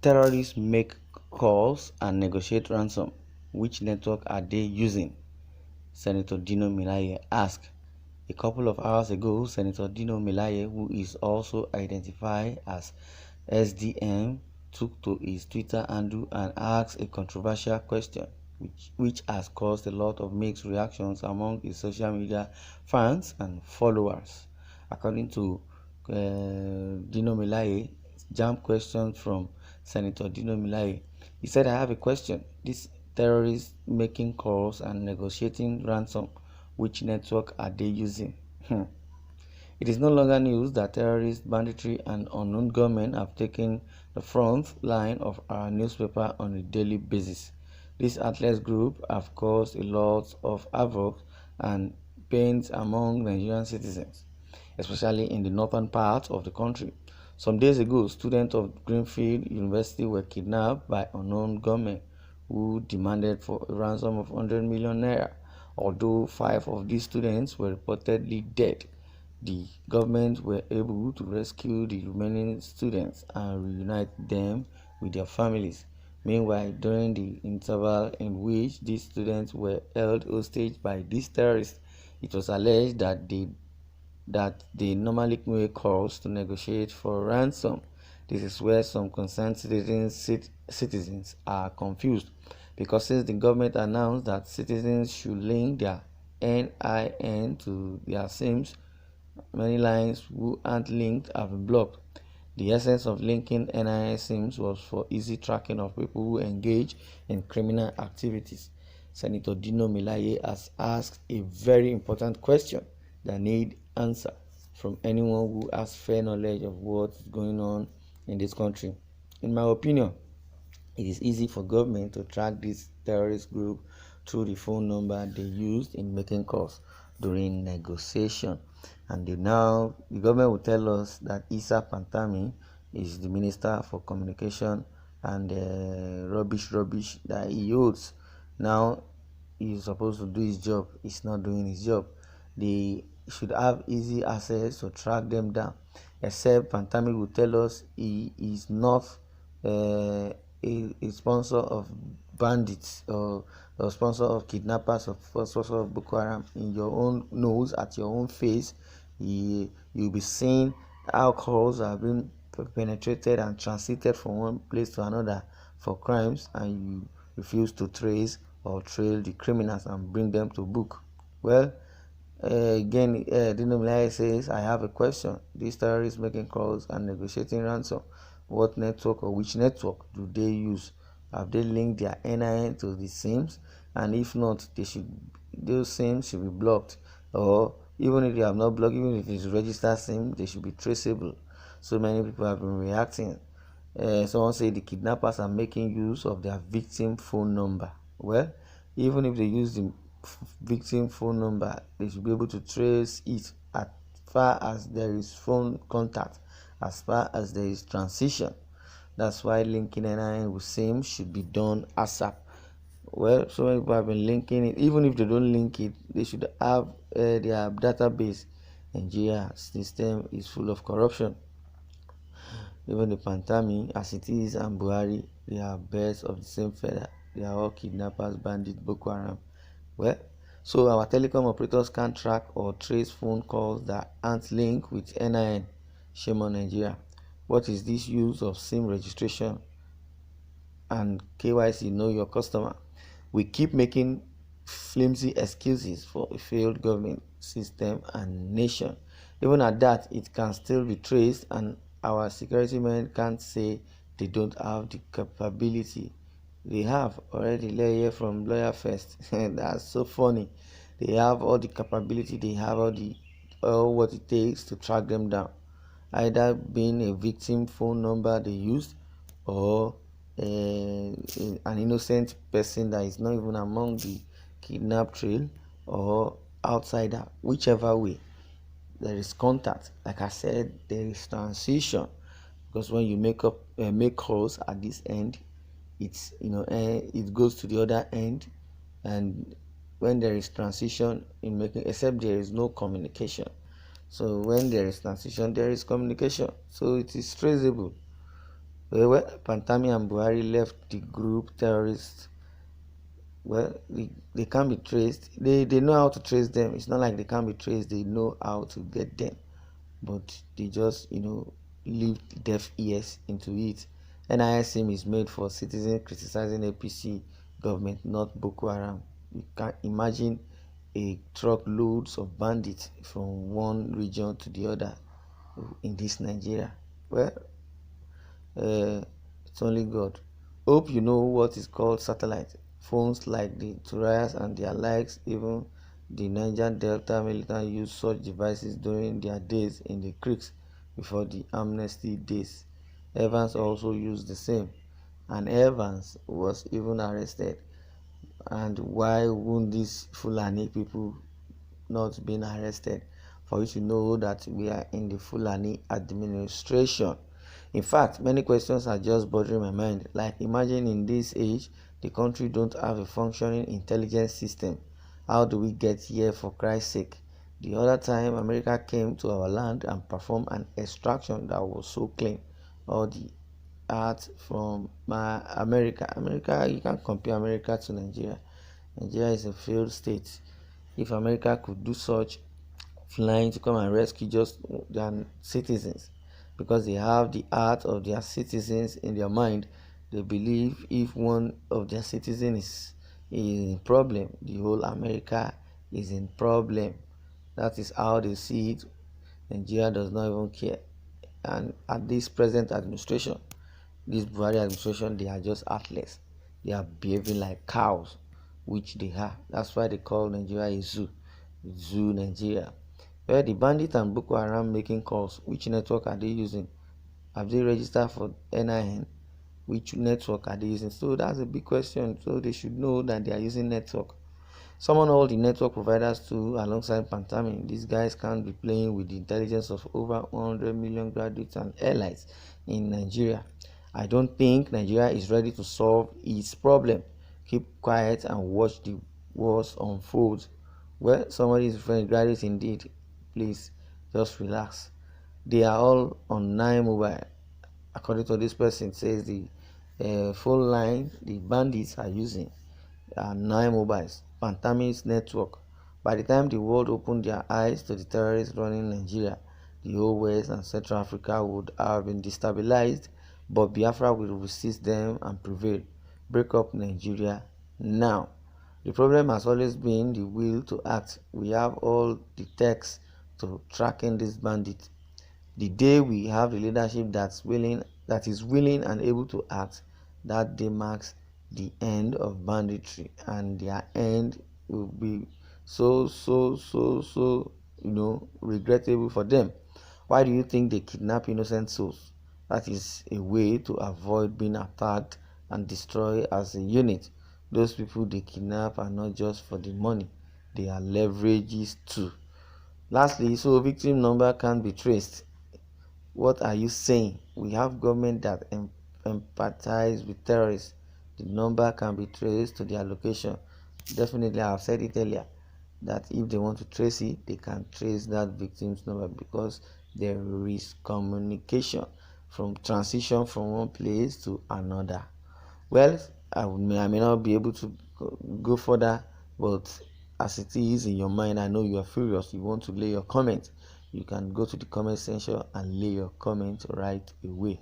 Terrorists make calls and negotiate ransom. Which network are they using? Senator DINO MELAYE asked. A couple of hours ago, Senator DINO MELAYE, who is also identified as SDM, took to his Twitter handle and asked a controversial question, which has caused a lot of mixed reactions among his social media fans and followers. According to DINO MELAYE, jam question from Senator DINO MELAYE. He said, I have a question. These terrorists making calls and negotiating ransom, which network are they using? It is no longer news that terrorists, banditry, and unknown gunmen have taken the front line of our newspaper on a daily basis. This athlete group have caused a lot of havoc and pains among Nigerian citizens, especially in the northern part of the country. Some days ago, students of Greenfield University were kidnapped by unknown gunmen who demanded for a ransom of 100 million naira. Although 5 of these students were reportedly dead, the government were able to rescue the remaining students and reunite them with their families. Meanwhile, during the interval in which these students were held hostage by these terrorists, it was alleged that they normally make calls to negotiate for ransom. This is where some concerned citizens are confused, because since the government announced that citizens should link their NIN to their SIMs, many lines who aren't linked have been blocked. The essence of linking NIN SIMs was for easy tracking of people who engage in criminal activities. Senator DINO MELAYE has asked a very important question that needs answer from anyone who has fair knowledge of what is going on in this country. In my opinion, it is easy for government to track this terrorist group through the phone number they used in making calls during negotiation. And the government will tell us that Isa Pantami is the Minister for Communication, and rubbish that he holds. Now he's supposed to do his job. He's not doing his job. They should have easy access to track them down. Except Pantami will tell us he is not a sponsor of bandits or a sponsor of kidnappers or sponsor of Boko Haram. In your own nose, at your own face, you'll be seeing how calls are being penetrated and transited from one place to another for crimes, and you refuse to trace or trail the criminals and bring them to book. Well, again, DINO MELAYE says, I have a question. These terrorists making calls and negotiating ransom, what network or which network do they use? Have they linked their NIN to the SIMs? And if not, those SIMs should be blocked. Or even if they have not blocked, even if it's registered SIM, they should be traceable. So many people have been reacting. Someone said the kidnappers are making use of their victim phone number. Well, even if they use the victim phone number, they should be able to trace it as far as there is phone contact, as far as there is transition. That's why linking NIN with SIM should be done ASAP. Well, so many people have been linking it. Even if they don't link it, they should have their database. Nigeria system is full of corruption. Even the Pantami, as it is, and Buhari, they are birds of the same feather. They are all kidnappers, bandits, Boko Haram. Well, so our telecom operators can't track or trace phone calls that aren't linked with NIN. Shame on Nigeria. What is this use of SIM registration and KYC, know your customer? We keep making flimsy excuses for a failed government system and nation. Even at that, it can still be traced, and our security men can't say they don't have the capability. They have already. Let's hear from lawyer first. That's so funny. They have all the capability. They have all what it takes to track them down. Either being a victim phone number they used, or an innocent person that is not even among the kidnap trail, or outsider. Whichever way, there is contact. Like I said, there is transition, because when you make calls at this end, it goes to the other end. And when there is transition in making, except there is no communication. So when there is transition, there is communication, so it is traceable. When Pantami and Buhari left the group terrorists, well, they can't be traced. They know how to trace them. It's not like they can't be traced. They know how to get them, but they just leave deaf ears into it. NISM is made for citizens criticizing APC government, not Boko Haram. You can imagine a truckloads of bandits from one region to the other in this Nigeria. Well, uh, it's only God. Hope you know what is called satellite. Phones like the Turayas and their likes, even the Niger Delta militants used such devices during their days in the creeks before the amnesty days. Evans also used the same, and Evans was even arrested. And why won't these Fulani people not been arrested? For you to know that we are in the Fulani administration. In fact, many questions are just bothering my mind. Like, imagine in this age, the country don't have a functioning intelligence system. How do we get here, for Christ's sake? The other time America came to our land and performed an extraction that was so clean. All the art from America, you can't compare America to Nigeria. Nigeria is a failed state. If America could do such, flying to come and rescue just their citizens, because they have the heart of their citizens in their mind. They believe if one of their citizens is in problem, the whole America is in problem. That is how they see it. Nigeria does not even care. And at this present administration, this Buhari administration, they are just heartless. They are behaving like cows, which they are. That's why they call Nigeria a zoo. Zoo Nigeria. Where the bandit and Boko Haram making calls, which network are they using? Have they registered for NIN? Which network are they using? So that's a big question. So they should know that they are using network. Summon all the network providers too alongside Pantami. These guys can't be playing with the intelligence of over 100 million graduates and allies in Nigeria. I don't think Nigeria is ready to solve its problem. Keep quiet and watch the wars unfold. Well, somebody is referring graduates indeed. Please, just relax. They are all on 9 mobile. According to this person, says the phone line the bandits are using are 9 mobiles. Pantami's network. By the time the world opened their eyes to the terrorists running Nigeria, the whole West and Central Africa would have been destabilized, but Biafra will resist them and prevail. Break up Nigeria now. The problem has always been the will to act. We have all the techs to tracking these bandits. The day we have the leadership that is willing and able to act, that day marks the end of banditry, and their end will be so regrettable for them. Why do you think they kidnap innocent souls? That is a way to avoid being attacked and destroyed as a unit. Those people they kidnap are not just for the money, they are leverages too. Lastly, so victim number can't be traced. What are you saying? We have government that empathize with terrorists. The number can be traced to their location. Definitely, I have said it earlier that if they want to trace it, they can trace that victim's number because there is communication from transition from one place to another. Well, I may not be able to go further, but as it is in your mind, I know you are furious. You want to lay your comment. You can go to the comment section and lay your comment right away.